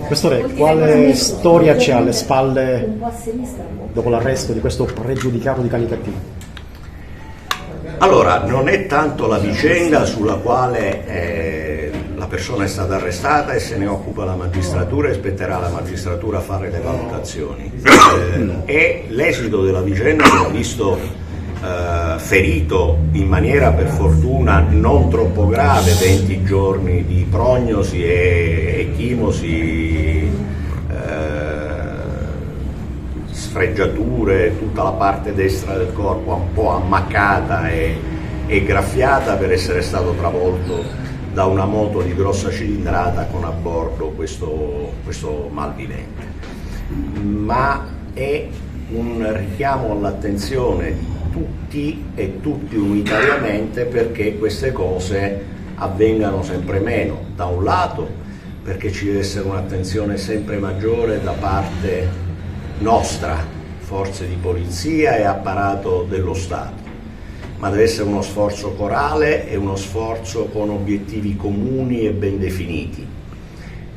Questore, quale storia c'è alle spalle dopo l'arresto di questo pregiudicato di Canicattì? Allora, non è tanto la vicenda sulla quale la persona è stata arrestata e se ne occupa la magistratura e spetterà alla magistratura fare le valutazioni. È l'esito della vicenda che ha visto ferito in maniera per fortuna non troppo grave 20 giorni di prognosi e chimosi, sfregiature, tutta la parte destra del corpo un po' ammaccata e graffiata per essere stato travolto da una moto di grossa cilindrata con a bordo questo malvivente. Ma è un richiamo all'attenzione di tutti e tutti unitariamente perché queste cose avvengano sempre meno. Da un lato perché ci deve essere un'attenzione sempre maggiore da parte nostra, forze di polizia e apparato dello Stato, ma deve essere uno sforzo corale e uno sforzo con obiettivi comuni e ben definiti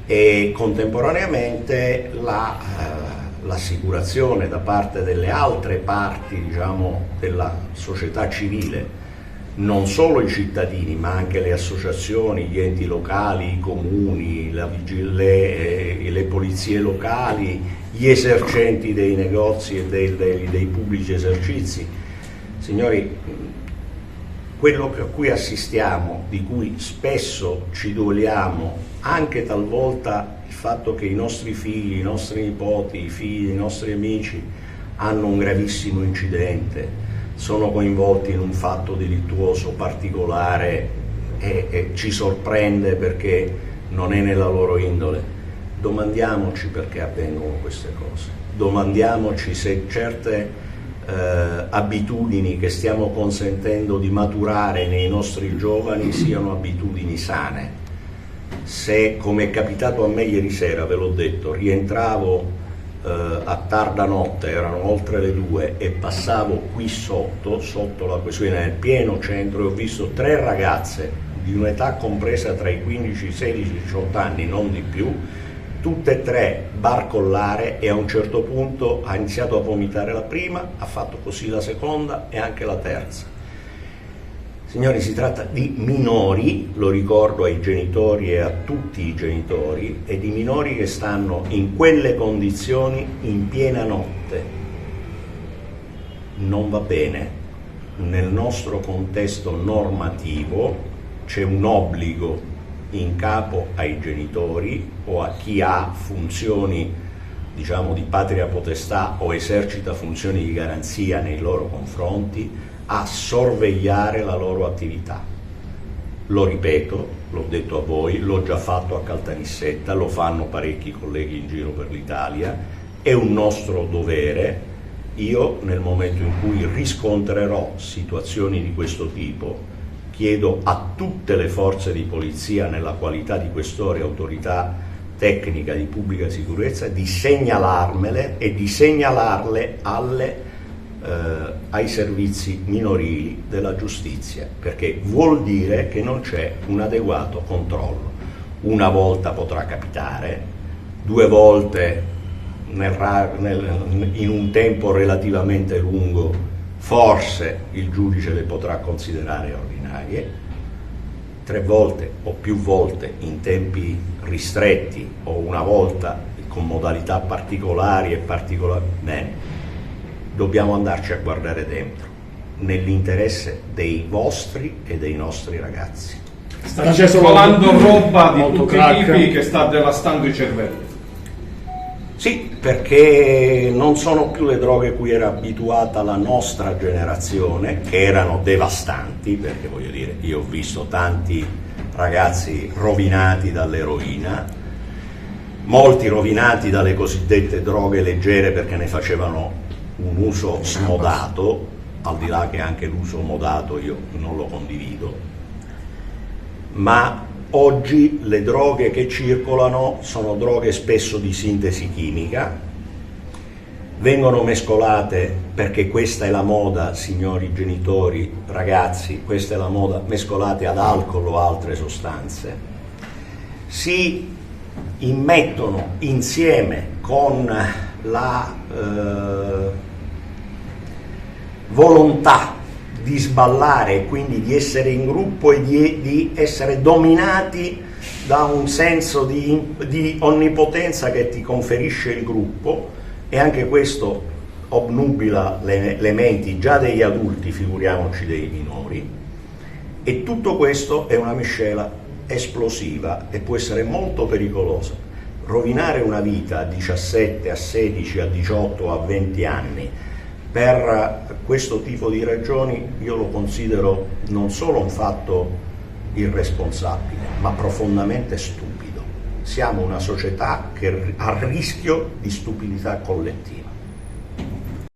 e contemporaneamente l'assicurazione da parte delle altre parti, diciamo, della società civile, non solo i cittadini ma anche le associazioni, gli enti locali, i comuni, le polizie locali, gli esercenti dei negozi e dei pubblici esercizi. Signori, quello a cui assistiamo, di cui spesso ci dueliamo, anche talvolta il fatto che i nostri figli, i nostri nipoti, i figli dei nostri amici hanno un gravissimo incidente, sono coinvolti in un fatto delittuoso particolare e ci sorprende perché non è nella loro indole. Domandiamoci perché avvengono queste cose, domandiamoci se certe abitudini che stiamo consentendo di maturare nei nostri giovani siano abitudini sane. Se, come è capitato a me ieri sera, ve l'ho detto, rientravo a tarda notte, erano oltre le 2 e passavo qui sotto la questione nel pieno centro e ho visto 3 ragazze di un'età compresa tra i 15, 16 e 18 anni, non di più, tutte e 3 barcollare e a un certo punto ha iniziato a vomitare la prima, ha fatto così la seconda e anche la terza. Signori, si tratta di minori, lo ricordo ai genitori e a tutti i genitori, e di minori che stanno in quelle condizioni in piena notte. Non va bene. Nel nostro contesto normativo c'è un obbligo in capo ai genitori o a chi ha funzioni, diciamo, di patria potestà o esercita funzioni di garanzia nei loro confronti a sorvegliare la loro attività. Lo ripeto, l'ho detto a voi, l'ho già fatto a Caltanissetta, lo fanno parecchi colleghi in giro per l'Italia, è un nostro dovere. Io, nel momento in cui riscontrerò situazioni di questo tipo, chiedo a tutte le forze di polizia, nella qualità di questore, autorità tecnica di pubblica sicurezza, di segnalarmele e di segnalarle ai servizi minorili della giustizia, perché vuol dire che non c'è un adeguato controllo. Una volta potrà capitare, 2 volte in un tempo relativamente lungo forse il giudice le potrà considerare ordinarie, 3 volte o più volte in tempi ristretti o una volta con modalità particolari e bene. Dobbiamo andarci a guardare dentro, nell'interesse dei vostri e dei nostri ragazzi. Sta circolando roba di tutti i tipi che sta devastando i cervelli. Sì, perché non sono più le droghe cui era abituata la nostra generazione, che erano devastanti, perché voglio dire, io ho visto tanti ragazzi rovinati dall'eroina, molti rovinati dalle cosiddette droghe leggere perché ne facevano un uso smodato, al di là che anche l'uso modato io non lo condivido, ma oggi le droghe che circolano sono droghe spesso di sintesi chimica, vengono mescolate perché questa è la moda, signori genitori, ragazzi, questa è la moda, mescolate ad alcol o altre sostanze. Si immettono insieme con la volontà di sballare e quindi di essere in gruppo e di essere dominati da un senso di onnipotenza che ti conferisce il gruppo, e anche questo obnubila le menti già degli adulti, figuriamoci dei minori, e tutto questo è una miscela esplosiva e può essere molto pericolosa. Rovinare una vita a 17, a 16, a 18, a 20 anni per questo tipo di ragioni io lo considero non solo un fatto irresponsabile, ma profondamente stupido. Siamo una società che ha rischio di stupidità collettiva.